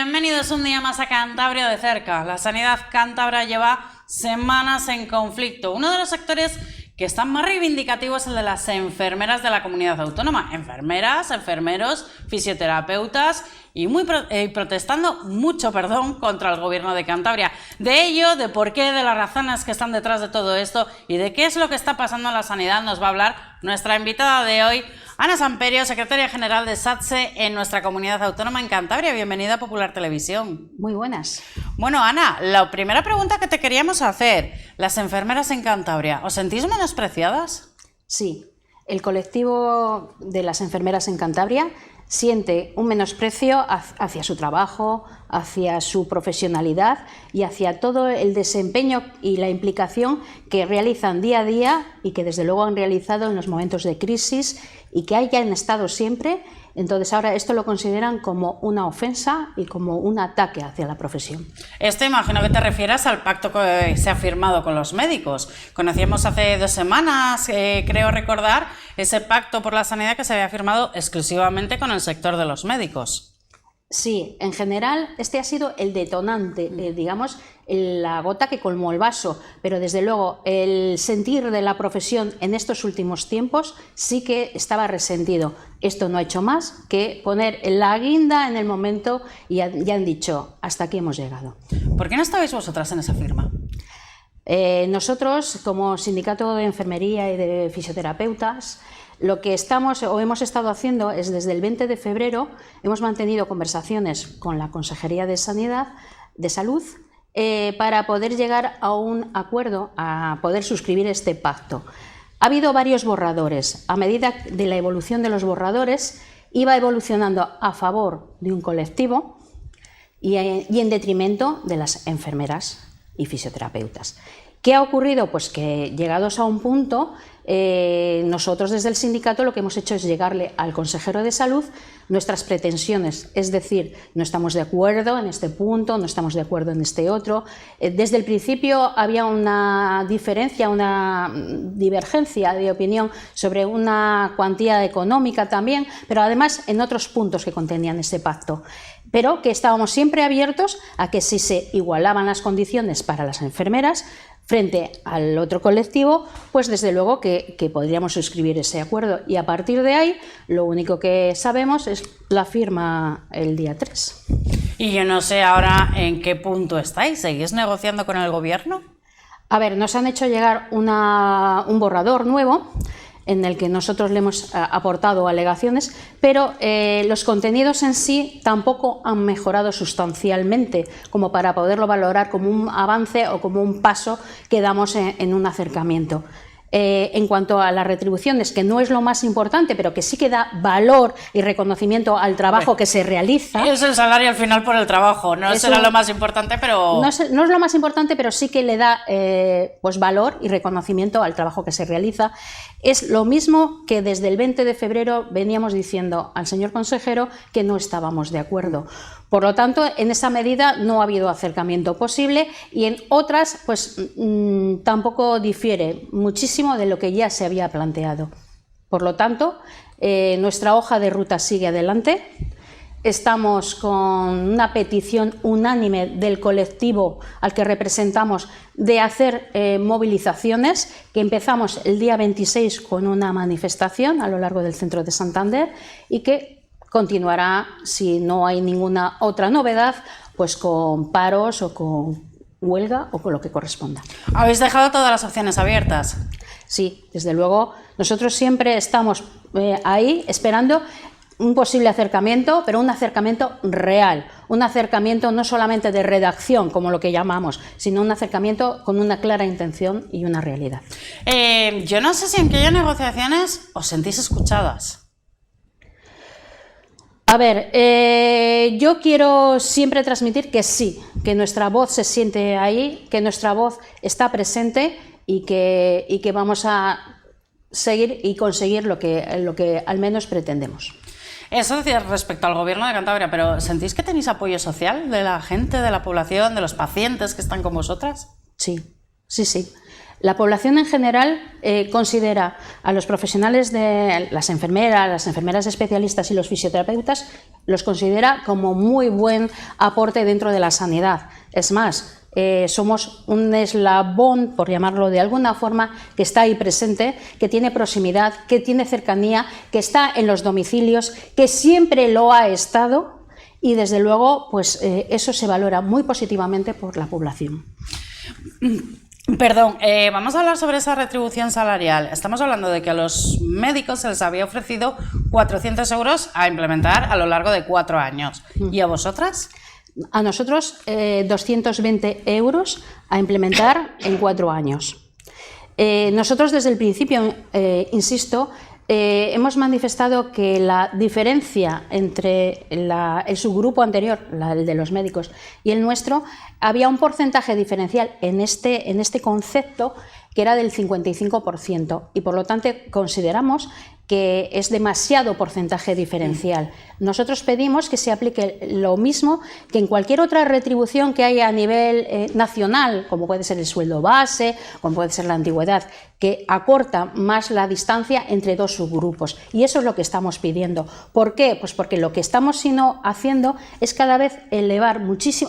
Bienvenidos un día más a Cantabria de cerca. La sanidad cántabra lleva semanas en conflicto. Uno de los sectores que están más reivindicativos es el de las enfermeras de la comunidad autónoma. Enfermeras, enfermeros, fisioterapeutas y protestando mucho, contra el gobierno de Cantabria. De ello, de por qué, de las razones que están detrás de todo esto y de qué es lo que está pasando en la sanidad nos va a hablar nuestra invitada de hoy, Ana Samperio, secretaria general de SATSE en nuestra comunidad autónoma en Cantabria. Bienvenida a Popular Televisión. Muy buenas. Bueno, Ana, la primera pregunta que te queríamos hacer, las enfermeras en Cantabria, ¿os sentís menospreciadas? Sí, el colectivo de las enfermeras en Cantabria siente un menosprecio hacia su trabajo, hacia su profesionalidad y hacia todo el desempeño y la implicación que realizan día a día y que desde luego han realizado en los momentos de crisis y que hayan estado siempre. Entonces ahora esto lo consideran como una ofensa y como un ataque hacia la profesión. Esto imagino que te refieras al pacto que se ha firmado con los médicos. Conocíamos hace 2 semanas, creo recordar, ese pacto por la sanidad que se había firmado exclusivamente con el sector de los médicos. Sí, en general este ha sido el detonante, digamos, la gota que colmó el vaso, pero desde luego el sentir de la profesión en estos últimos tiempos sí que estaba resentido. Esto no ha hecho más que poner la guinda en el momento y ya han dicho, hasta aquí hemos llegado. ¿Por qué no estabais vosotras en esa firma? Nosotros, como Sindicato de Enfermería y de Fisioterapeutas, lo que hemos estado haciendo es desde el 20 de febrero hemos mantenido conversaciones con la Consejería de Salud para poder llegar a un acuerdo, a poder suscribir este pacto. Ha habido varios borradores. A medida de la evolución de los borradores, iba evolucionando a favor de un colectivo y en detrimento de las enfermeras y fisioterapeutas. ¿Qué ha ocurrido? Pues que llegados a un punto, nosotros desde el sindicato lo que hemos hecho es llegarle al consejero de salud nuestras pretensiones, es decir, no estamos de acuerdo en este punto, no estamos de acuerdo en este otro. Desde el principio había una diferencia, una divergencia de opinión sobre una cuantía económica también, pero además en otros puntos que contenían ese pacto. Pero que estábamos siempre abiertos a que si se igualaban las condiciones para las enfermeras frente al otro colectivo, pues desde luego que podríamos suscribir ese acuerdo. Y a partir de ahí, lo único que sabemos es la firma el día 3. Y yo no sé ahora en qué punto estáis. ¿Seguís negociando con el gobierno? A ver, nos han hecho llegar un borrador nuevo en el que nosotros le hemos aportado alegaciones, pero los contenidos en sí tampoco han mejorado sustancialmente como para poderlo valorar como un avance o como un paso que damos en un acercamiento. En cuanto a las retribuciones, que no es lo más importante, pero que sí que da valor y reconocimiento al trabajo que se realiza. Es el salario al final por el trabajo, no será lo más importante, pero... No es lo más importante, pero sí que le da pues valor y reconocimiento al trabajo que se realiza. Es lo mismo que desde el 20 de febrero veníamos diciendo al señor consejero que no estábamos de acuerdo. Por lo tanto, en esa medida no ha habido acercamiento posible y en otras pues tampoco difiere muchísimo de lo que ya se había planteado. Por lo tanto, nuestra hoja de ruta sigue adelante. Estamos con una petición unánime del colectivo al que representamos de hacer movilizaciones, que empezamos el día 26 con una manifestación a lo largo del centro de Santander y que continuará, si no hay ninguna otra novedad, pues con paros o con huelga o con lo que corresponda. ¿Habéis dejado todas las opciones abiertas? Sí, desde luego. Nosotros siempre estamos ahí esperando un posible acercamiento, pero un acercamiento real, un acercamiento no solamente de redacción, como lo que llamamos, sino un acercamiento con una clara intención y una realidad. Yo no sé si en aquellas negociaciones os sentís escuchadas. A ver, yo quiero siempre transmitir que sí, que nuestra voz se siente ahí, que nuestra voz está presente y que vamos a seguir y conseguir lo que al menos pretendemos. Eso decía respecto al gobierno de Cantabria, pero ¿sentís que tenéis apoyo social de la gente, de la población, de los pacientes que están con vosotras? Sí, sí, sí. La población en general considera a los profesionales de las enfermeras especialistas y los fisioterapeutas, los considera como muy buen aporte dentro de la sanidad. Es más, somos un eslabón, por llamarlo de alguna forma, que está ahí presente, que tiene proximidad, que tiene cercanía, que está en los domicilios, que siempre lo ha estado y desde luego pues, eso se valora muy positivamente por la población. Perdón, vamos a hablar sobre esa retribución salarial. Estamos hablando de que a los médicos se les había ofrecido 400 euros a implementar a lo largo de 4 años. ¿Y a vosotras? A nosotros 220 euros a implementar en 4 años. Nosotros desde el principio, insisto, hemos manifestado que la diferencia entre el subgrupo anterior, el de los médicos, y el nuestro, había un porcentaje diferencial en este concepto que era del 55% y por lo tanto consideramos que es demasiado porcentaje diferencial. Nosotros pedimos que se aplique lo mismo que en cualquier otra retribución que haya a nivel nacional, como puede ser el sueldo base, como puede ser la antigüedad, que acorta más la distancia entre dos subgrupos. Y eso es lo que estamos pidiendo. ¿Por qué? Pues porque lo que estamos haciendo es cada vez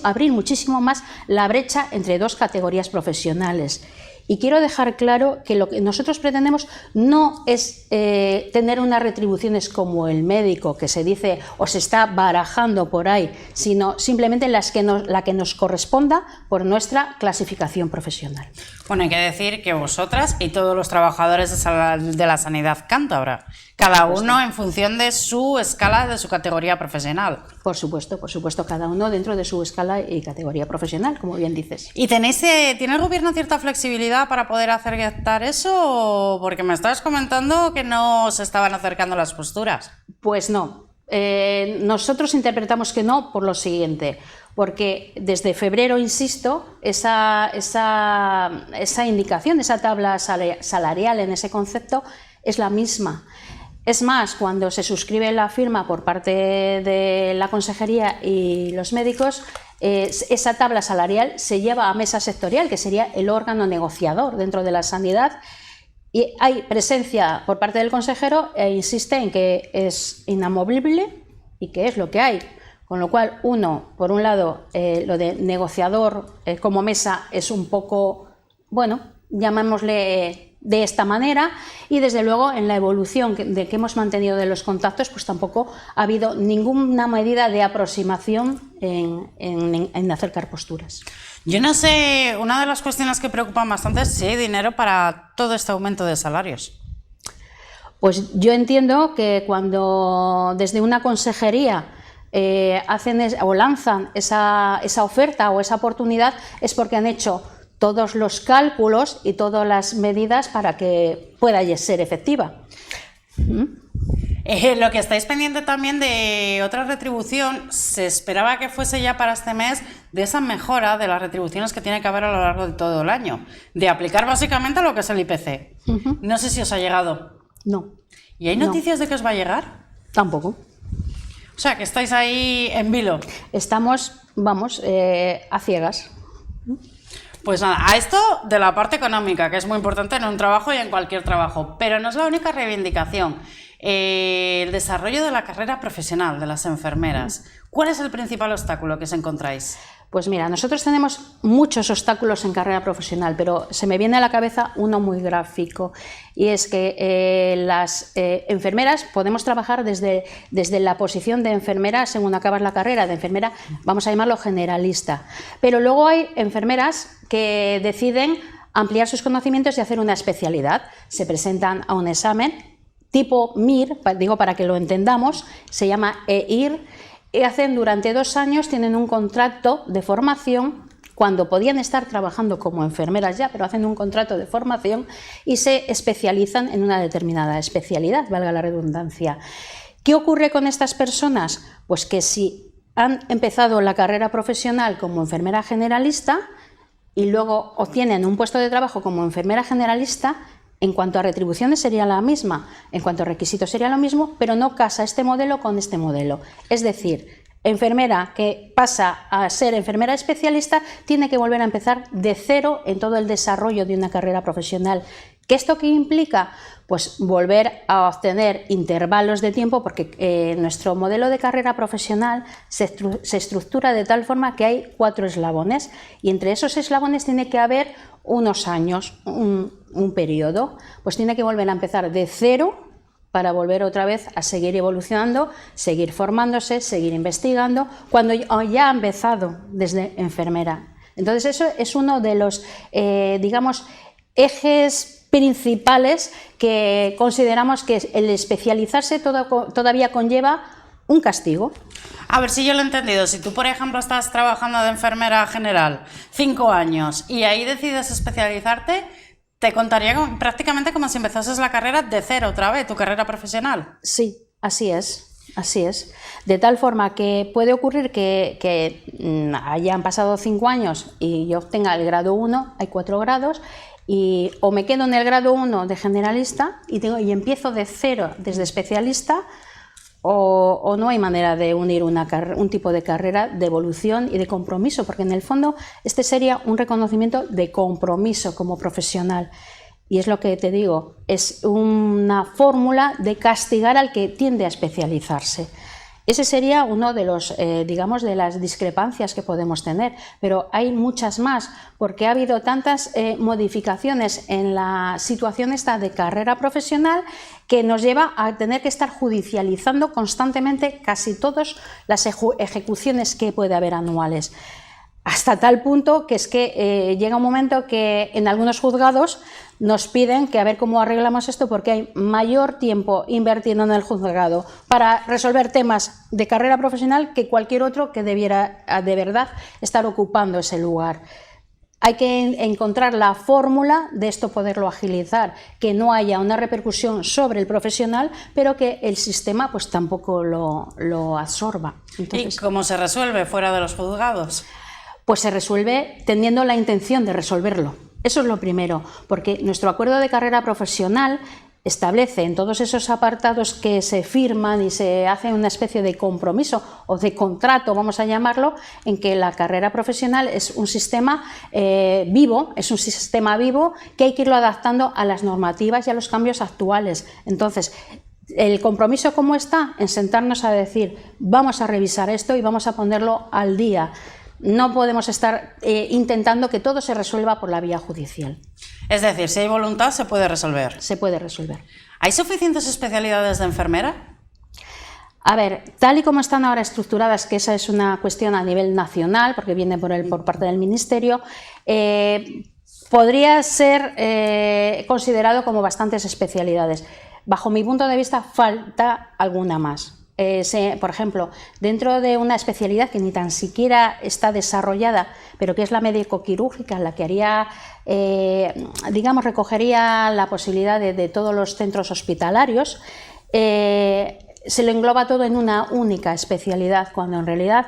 abrir muchísimo más la brecha entre dos categorías profesionales. Y quiero dejar claro que lo que nosotros pretendemos no es tener unas retribuciones como el médico, que se dice o se está barajando por ahí, sino simplemente la que nos corresponda por nuestra clasificación profesional. Bueno, hay que decir que vosotras y todos los trabajadores de la sanidad cántabra, cada uno en función de su escala, de su categoría profesional. Por supuesto, cada uno dentro de su escala y categoría profesional, como bien dices. ¿Y tiene el gobierno cierta flexibilidad para poder aceptar eso? Porque me estabas comentando que no se estaban acercando las posturas. Pues no. Nosotros interpretamos que no por lo siguiente, porque desde febrero, insisto, esa indicación, esa tabla salarial en ese concepto es la misma. Es más, cuando se suscribe la firma por parte de la consejería y los médicos, esa tabla salarial se lleva a mesa sectorial, que sería el órgano negociador dentro de la sanidad, y hay presencia por parte del consejero e insiste en que es inamovible y que es lo que hay. Con lo cual, por un lado, lo de negociador como mesa es un poco, bueno, llamémosle de esta manera, y desde luego en la evolución que hemos mantenido de los contactos, pues tampoco ha habido ninguna medida de aproximación en acercar posturas. Yo no sé, una de las cuestiones que preocupan bastante es si hay dinero para todo este aumento de salarios. Pues yo entiendo que cuando desde una consejería lanzan esa oferta o esa oportunidad es porque han hecho todos los cálculos y todas las medidas para que pueda ser efectiva. Lo que estáis pendiente también de otra retribución, se esperaba que fuese ya para este mes, de esa mejora de las retribuciones que tiene que haber a lo largo de todo el año, de aplicar básicamente lo que es el IPC. No sé si os ha llegado. No. ¿Y hay noticias de que os va a llegar? Tampoco. O sea, que estáis ahí en vilo. Estamos, a ciegas. Pues nada, a esto de la parte económica, que es muy importante en un trabajo y en cualquier trabajo, pero no es la única reivindicación. El desarrollo de la carrera profesional de las enfermeras. ¿Cuál es el principal obstáculo que os encontráis? Pues mira, nosotros tenemos muchos obstáculos en carrera profesional, pero se me viene a la cabeza uno muy gráfico, y es que las enfermeras podemos trabajar desde la posición de enfermera según acabas la carrera, de enfermera, vamos a llamarlo generalista, pero luego hay enfermeras que deciden ampliar sus conocimientos y hacer una especialidad, se presentan a un examen tipo MIR, digo para que lo entendamos, se llama EIR, y hacen durante 2 años, tienen un contrato de formación, cuando podían estar trabajando como enfermeras ya, pero hacen un contrato de formación y se especializan en una determinada especialidad, valga la redundancia. ¿Qué ocurre con estas personas? Pues que si han empezado la carrera profesional como enfermera generalista y luego obtienen un puesto de trabajo como enfermera generalista, en cuanto a retribuciones sería la misma, en cuanto a requisitos sería lo mismo, pero no casa este modelo con este modelo. Es decir, enfermera que pasa a ser enfermera especialista tiene que volver a empezar de cero en todo el desarrollo de una carrera profesional. ¿Qué esto qué implica? Pues volver a obtener intervalos de tiempo, porque nuestro modelo de carrera profesional se estructura de tal forma que hay 4 eslabones y entre esos eslabones tiene que haber unos años, un periodo, pues tiene que volver a empezar de cero para volver otra vez a seguir evolucionando, seguir formándose, seguir investigando, cuando ya ha empezado desde enfermera. Entonces eso es uno de los, digamos, ejes principales que consideramos que el especializarse todavía conlleva un castigo. A ver si yo lo he entendido. Si tú, por ejemplo, estás trabajando de enfermera general 5 años y ahí decides especializarte, te contaría prácticamente como si empezases la carrera de cero otra vez, tu carrera profesional. Sí, así es. Así es. De tal forma que puede ocurrir que hayan pasado 5 años y yo obtenga el grado 1, hay 4 grados, y o me quedo en el grado 1 de generalista y empiezo de cero desde especialista, o no hay manera de unir un tipo de carrera de evolución y de compromiso, porque en el fondo este sería un reconocimiento de compromiso como profesional. Y es lo que te digo, es una fórmula de castigar al que tiende a especializarse. Ese sería uno de los, digamos, de las discrepancias que podemos tener, pero hay muchas más, porque ha habido tantas modificaciones en la situación esta de carrera profesional que nos lleva a tener que estar judicializando constantemente casi todas las ejecuciones que puede haber anuales. Hasta tal punto que es que llega un momento que en algunos juzgados nos piden que a ver cómo arreglamos esto, porque hay mayor tiempo invirtiendo en el juzgado para resolver temas de carrera profesional que cualquier otro que debiera de verdad estar ocupando ese lugar. Hay que encontrar la fórmula de esto, poderlo agilizar, que no haya una repercusión sobre el profesional, pero que el sistema pues tampoco lo absorba. Entonces, ¿y cómo se resuelve fuera de los juzgados? Pues se resuelve teniendo la intención de resolverlo. Eso es lo primero, porque nuestro acuerdo de carrera profesional establece en todos esos apartados que se firman y se hace una especie de compromiso o de contrato, vamos a llamarlo, en que la carrera profesional es un sistema vivo, es un sistema vivo que hay que irlo adaptando a las normativas y a los cambios actuales. Entonces, el compromiso, ¿cómo está? En sentarnos a decir, vamos a revisar esto y vamos a ponerlo al día. No podemos estar intentando que todo se resuelva por la vía judicial. Es decir, si hay voluntad, se puede resolver. Se puede resolver. ¿Hay suficientes especialidades de enfermera? A ver, tal y como están ahora estructuradas, que esa es una cuestión a nivel nacional, porque viene por parte del Ministerio, podría ser considerado como bastantes especialidades. Bajo mi punto de vista, falta alguna más. Por ejemplo, dentro de una especialidad que ni tan siquiera está desarrollada, pero que es la médico-quirúrgica, la que haría, digamos, recogería la posibilidad de todos los centros hospitalarios, se lo engloba todo en una única especialidad, cuando en realidad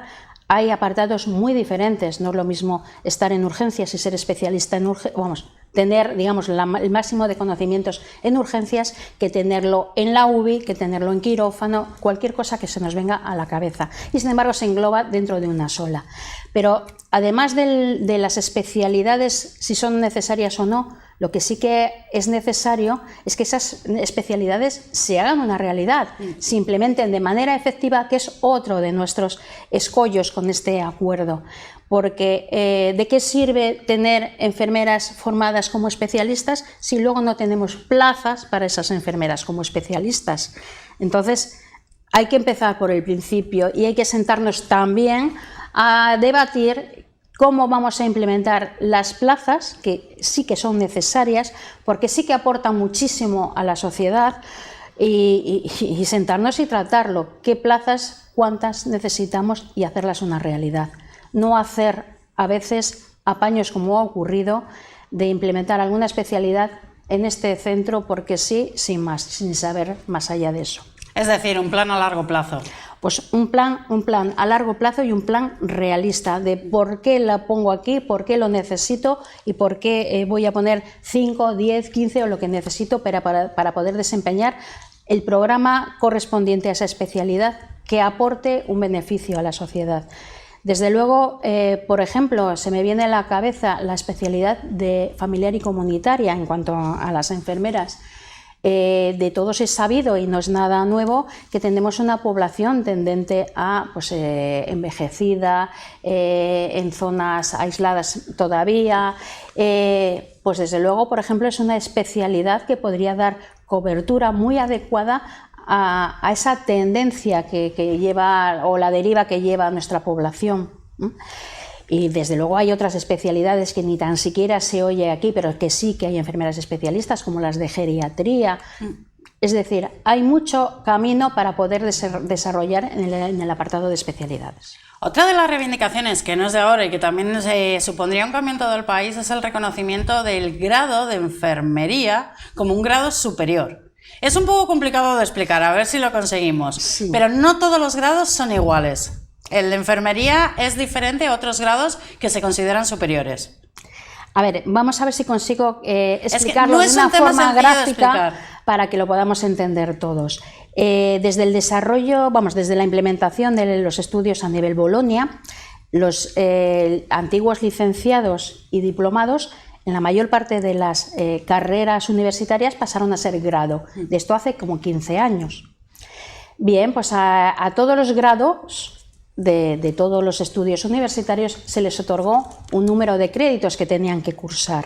hay apartados muy diferentes. No es lo mismo estar en urgencias y ser especialista en urgencias, tener, digamos, el máximo de conocimientos en urgencias, que tenerlo en la UBI, que tenerlo en quirófano, cualquier cosa que se nos venga a la cabeza. Y sin embargo se engloba dentro de una sola. Pero además de las especialidades, si son necesarias o no, lo que sí que es necesario es que esas especialidades se hagan una realidad, se implementen de manera efectiva, que es otro de nuestros escollos con este acuerdo. Porque ¿de qué sirve tener enfermeras formadas como especialistas si luego no tenemos plazas para esas enfermeras como especialistas? Entonces hay que empezar por el principio y hay que sentarnos también a debatir cómo vamos a implementar las plazas, que sí que son necesarias, porque sí que aportan muchísimo a la sociedad, y sentarnos y tratarlo. ¿Qué plazas, cuántas necesitamos? Y hacerlas una realidad. No hacer a veces apaños, como ha ocurrido, de implementar alguna especialidad en este centro porque sí, sin más, sin saber más allá de eso. Es decir, un plan a largo plazo. Pues un plan a largo plazo y un plan realista de por qué la pongo aquí, por qué lo necesito y por qué voy a poner 5, 10, 15 o lo que necesito para poder desempeñar el programa correspondiente a esa especialidad que aporte un beneficio a la sociedad. Desde luego, por ejemplo, se me viene a la cabeza la especialidad de familiar y comunitaria en cuanto a las enfermeras. De todos es sabido, y no es nada nuevo, que tenemos una población tendente a envejecida, en zonas aisladas todavía. Pues desde luego, por ejemplo, es una especialidad que podría dar cobertura muy adecuada a esa tendencia que lleva, o la deriva que lleva nuestra población. Y desde luego hay otras especialidades que ni tan siquiera se oye aquí, pero que sí que hay enfermeras especialistas, como las de geriatría. Es decir, hay mucho camino para poder desarrollar en el apartado de especialidades. Otra de las reivindicaciones, que no es de ahora y que también supondría un cambio en todo el país, es el reconocimiento del grado de enfermería como un grado superior. Es un poco complicado de explicar, a ver si lo conseguimos, sí. Pero no todos los grados son iguales. El de enfermería es diferente a otros grados que se consideran superiores. A ver, vamos a ver si consigo explicarlo de una forma gráfica para que lo podamos entender todos. Desde el desarrollo, desde la implementación de los estudios a nivel Bolonia, los antiguos licenciados y diplomados en la mayor parte de las carreras universitarias pasaron a ser grado. De esto hace como 15 años. Bien, pues a todos los grados de todos los estudios universitarios se les otorgó un número de créditos que tenían que cursar.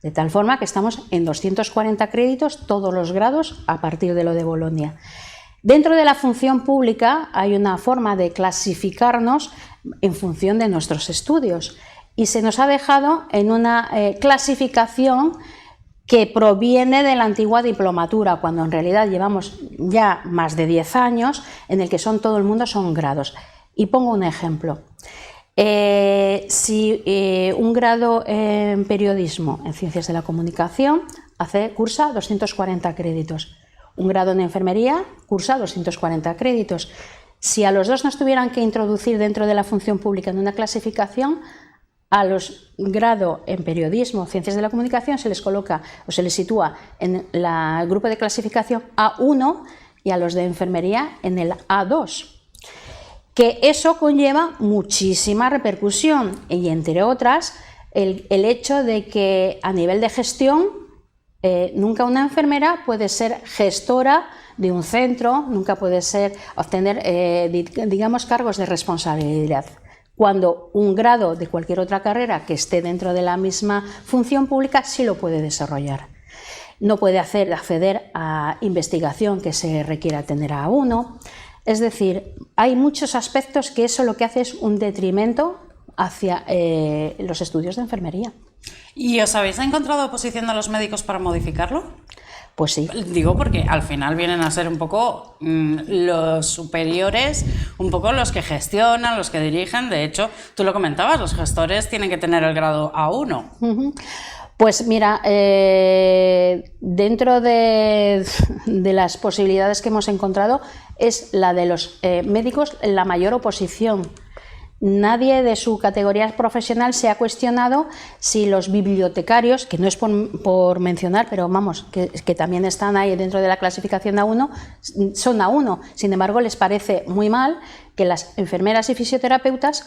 De tal forma que estamos en 240 créditos todos los grados a partir de lo de Bolonia. Dentro de la función pública hay una forma de clasificarnos en función de nuestros estudios. Y se nos ha dejado en una clasificación que proviene de la antigua diplomatura, cuando en realidad llevamos ya más de 10 años en el que todo el mundo son grados. Y pongo un ejemplo. Si un grado en periodismo, en ciencias de la comunicación, cursa 240 créditos. Un grado en enfermería cursa 240 créditos. Si a los dos nos tuvieran que introducir dentro de la función pública en una clasificación, a los grado en periodismo, ciencias de la comunicación, se les coloca o se les sitúa en el grupo de clasificación A1 y a los de enfermería en el A2. Que eso conlleva muchísima repercusión y, entre otras, el hecho de que a nivel de gestión nunca una enfermera puede ser gestora de un centro, nunca puede obtener, digamos, cargos de responsabilidad. Cuando un grado de cualquier otra carrera que esté dentro de la misma función pública sí lo puede desarrollar. No puede acceder a investigación que se requiera tener a uno. Es decir, hay muchos aspectos que eso lo que hace es un detrimento hacia los estudios de enfermería. ¿Y os habéis encontrado oposición de los médicos para modificarlo? Pues sí. Digo porque al final vienen a ser un poco los superiores, un poco los que gestionan, los que dirigen. De hecho, tú lo comentabas, los gestores tienen que tener el grado A1. Uh-huh. Pues mira, dentro de las posibilidades que hemos encontrado es la de los médicos la mayor oposición. Nadie de su categoría profesional se ha cuestionado si los bibliotecarios, que no es por mencionar, pero vamos, que también están ahí dentro de la clasificación A1, son A1. Sin embargo, les parece muy mal que las enfermeras y fisioterapeutas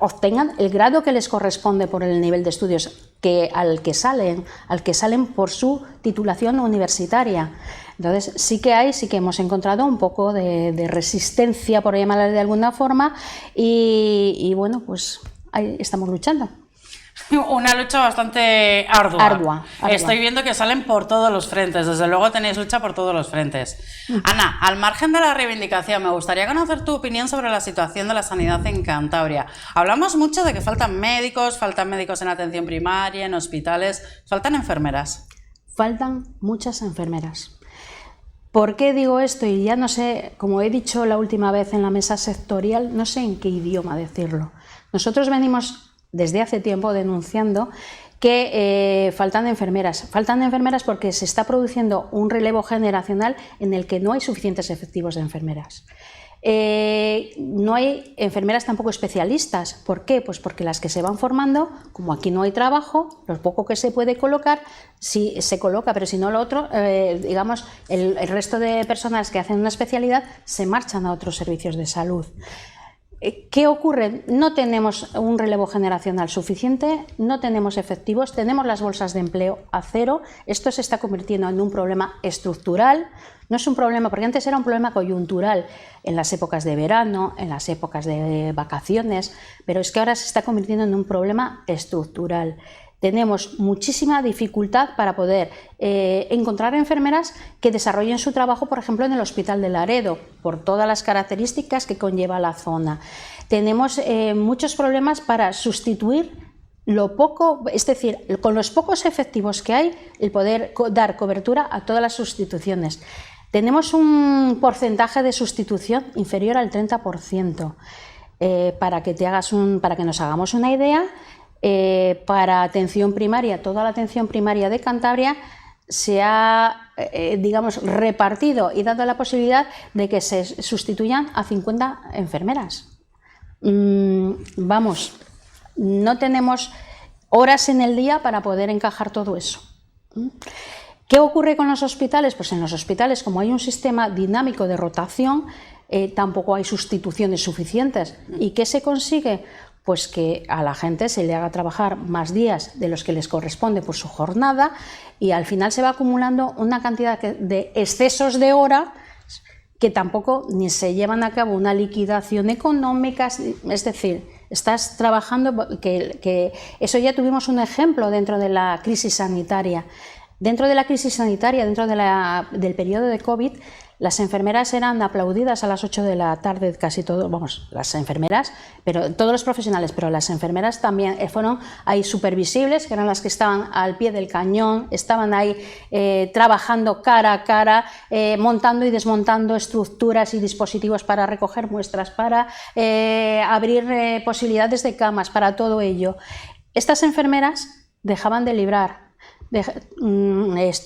obtengan el grado que les corresponde por el nivel de estudios al que salen por su titulación universitaria. Entonces sí que hemos encontrado un poco de resistencia, por llamarla de alguna forma, y bueno, pues ahí estamos luchando. Una lucha bastante ardua. Estoy viendo que salen por todos los frentes, desde luego tenéis lucha por todos los frentes. Ana, al margen de la reivindicación, me gustaría conocer tu opinión sobre la situación de la sanidad en Cantabria. Hablamos mucho de que faltan médicos en atención primaria, en hospitales, ¿faltan enfermeras? Faltan muchas enfermeras. ¿Por qué digo esto? Y ya no sé, como he dicho la última vez en la mesa sectorial, no sé en qué idioma decirlo. Nosotros venimos desde hace tiempo denunciando que faltan enfermeras. Faltan enfermeras porque se está produciendo un relevo generacional en el que no hay suficientes efectivos de enfermeras. No hay enfermeras tampoco especialistas. ¿Por qué? Pues porque las que se van formando, como aquí no hay trabajo, lo poco que se puede colocar, sí se coloca, pero si no lo otro, digamos, el resto de personas que hacen una especialidad se marchan a otros servicios de salud. ¿Qué ocurre? No tenemos un relevo generacional suficiente, no tenemos efectivos, tenemos las bolsas de empleo a cero. Esto se está convirtiendo en un problema estructural. No es un problema, porque antes era un problema coyuntural en las épocas de verano, en las épocas de vacaciones, pero es que ahora se está convirtiendo en un problema estructural. Tenemos muchísima dificultad para poder encontrar enfermeras que desarrollen su trabajo, por ejemplo, en el Hospital de Laredo, por todas las características que conlleva la zona. Tenemos muchos problemas para sustituir lo poco, es decir, con los pocos efectivos que hay, el poder dar cobertura a todas las sustituciones. Tenemos un porcentaje de sustitución inferior al 30%. Para que nos hagamos una idea, para atención primaria, toda la atención primaria de Cantabria se ha, digamos, repartido y dado la posibilidad de que se sustituyan a 50 enfermeras. Vamos, no tenemos horas en el día para poder encajar todo eso. ¿Qué ocurre con los hospitales? Pues en los hospitales, como hay un sistema dinámico de rotación, tampoco hay sustituciones suficientes. ¿Y qué se consigue? Pues que a la gente se le haga trabajar más días de los que les corresponde por su jornada y al final se va acumulando una cantidad de excesos de horas que tampoco ni se llevan a cabo una liquidación económica, es decir, estás trabajando, que eso ya tuvimos un ejemplo dentro de la crisis sanitaria. Dentro de la crisis sanitaria, dentro del periodo de COVID, las enfermeras eran aplaudidas a las 8 de la tarde, casi todos, vamos, las enfermeras, pero todos los profesionales, pero las enfermeras también fueron ahí supervisibles, que eran las que estaban al pie del cañón, estaban ahí trabajando cara a cara, montando y desmontando estructuras y dispositivos para recoger muestras, para abrir posibilidades de camas, para todo ello. Estas enfermeras dejaban de librar,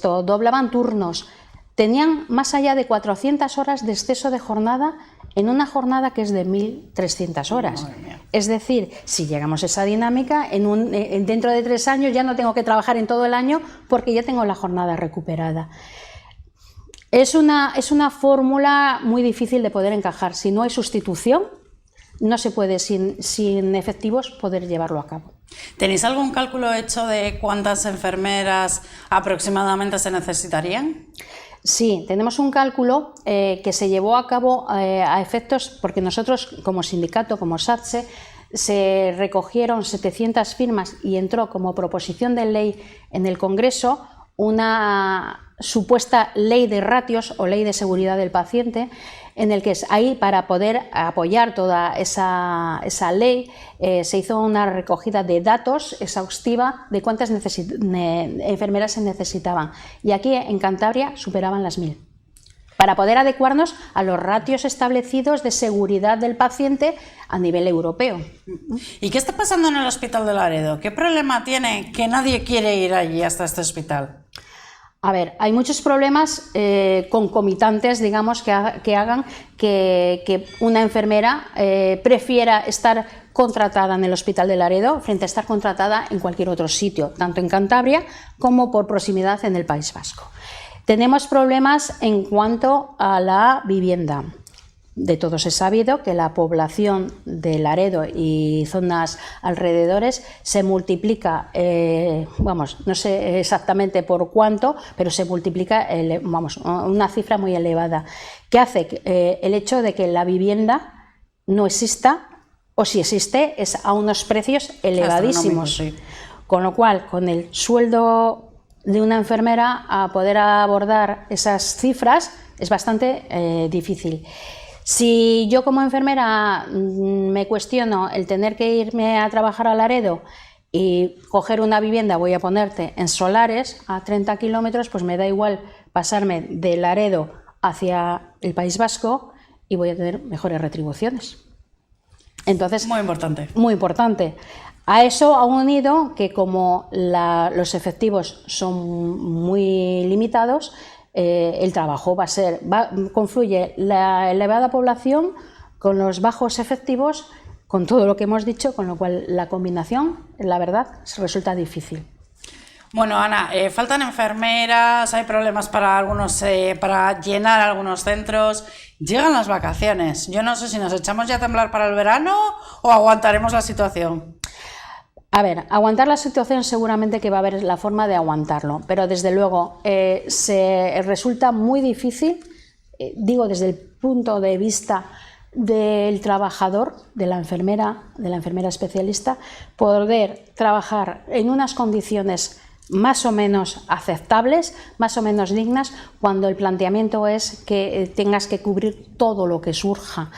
doblaban turnos, tenían más allá de 400 horas de exceso de jornada en una jornada que es de 1.300 horas. Es decir, si llegamos a esa dinámica, dentro de 3 años ya no tengo que trabajar en todo el año porque ya tengo la jornada recuperada. Es una fórmula muy difícil de poder encajar. Si no hay sustitución, no se puede sin efectivos poder llevarlo a cabo. ¿Tenéis algún cálculo hecho de cuántas enfermeras aproximadamente se necesitarían? Sí, tenemos un cálculo que se llevó a cabo a efectos, porque nosotros como sindicato, como SATSE, se recogieron 700 firmas y entró como proposición de ley en el Congreso una supuesta ley de ratios o ley de seguridad del paciente, en el que ahí, para poder apoyar toda esa ley, se hizo una recogida de datos exhaustiva de cuántas enfermeras se necesitaban. Y aquí en Cantabria superaban las 1000. Para poder adecuarnos a los ratios establecidos de seguridad del paciente a nivel europeo. ¿Y qué está pasando en el Hospital de Laredo? ¿Qué problema tiene que nadie quiere ir allí hasta este hospital? A ver, hay muchos problemas concomitantes, digamos, que hagan que una enfermera prefiera estar contratada en el Hospital de Laredo frente a estar contratada en cualquier otro sitio, tanto en Cantabria como por proximidad en el País Vasco. Tenemos problemas en cuanto a la vivienda. De todos es sabido que la población de Laredo y zonas alrededores se multiplica, no sé exactamente por cuánto, pero se multiplica, una cifra muy elevada, que hace el hecho de que la vivienda no exista, o si existe, es a unos precios elevadísimos. Sí. Con lo cual, con el sueldo de una enfermera, a poder abordar esas cifras es bastante difícil. Si yo como enfermera me cuestiono el tener que irme a trabajar a Laredo y coger una vivienda, voy a ponerte en Solares, a 30 kilómetros, pues me da igual pasarme de Laredo hacia el País Vasco y voy a tener mejores retribuciones. Entonces, muy importante. Muy importante. A eso ha unido que como los efectivos son muy limitados, el trabajo confluye la elevada población con los bajos efectivos, con todo lo que hemos dicho, con lo cual la combinación, la verdad, resulta difícil. Bueno, Ana, faltan enfermeras, hay problemas para para llenar algunos centros, llegan las vacaciones. Yo no sé si nos echamos ya a temblar para el verano o aguantaremos la situación. A ver, aguantar la situación seguramente que va a haber la forma de aguantarlo, pero desde luego se resulta muy difícil, digo desde el punto de vista del trabajador, de la enfermera especialista, poder trabajar en unas condiciones más o menos aceptables, más o menos dignas, cuando el planteamiento es que tengas que cubrir todo lo que surja.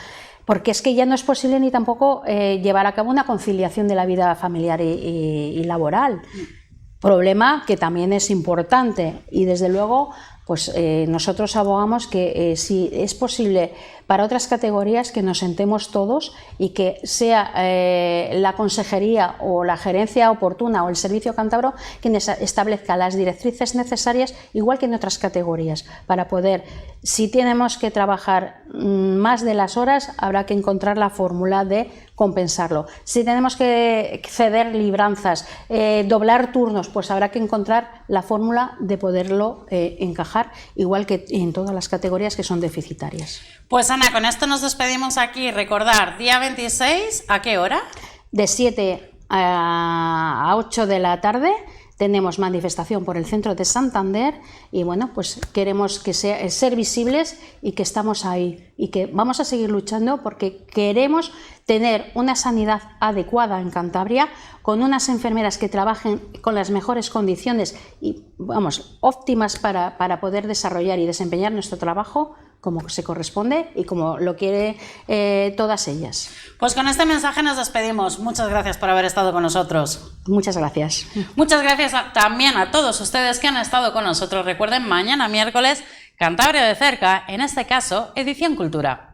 Porque es que ya no es posible ni tampoco llevar a cabo una conciliación de la vida familiar y laboral. Problema que también es importante y desde luego pues nosotros abogamos que si es posible para otras categorías que nos sentemos todos y que sea la consejería o la gerencia oportuna o el servicio cántabro quien establezca las directrices necesarias, igual que en otras categorías, para poder, si tenemos que trabajar más de las horas, habrá que encontrar la fórmula de compensarlo. Si tenemos que ceder libranzas, doblar turnos, pues habrá que encontrar la fórmula de poderlo encajar, igual que en todas las categorías que son deficitarias. Pues Ana, con esto nos despedimos aquí. Recordar, día 26, ¿a qué hora? De 7 a 8 de la tarde tenemos manifestación por el centro de Santander y bueno, pues queremos que ser visibles y que estamos ahí y que vamos a seguir luchando porque queremos tener una sanidad adecuada en Cantabria, con unas enfermeras que trabajen con las mejores condiciones y vamos, óptimas para poder desarrollar y desempeñar nuestro trabajo como se corresponde y como lo quiere todas ellas. Pues con este mensaje nos despedimos. Muchas gracias por haber estado con nosotros. Muchas gracias. Muchas gracias también a todos ustedes que han estado con nosotros. Recuerden, mañana miércoles, Cantabria de cerca, en este caso, Edición Cultura.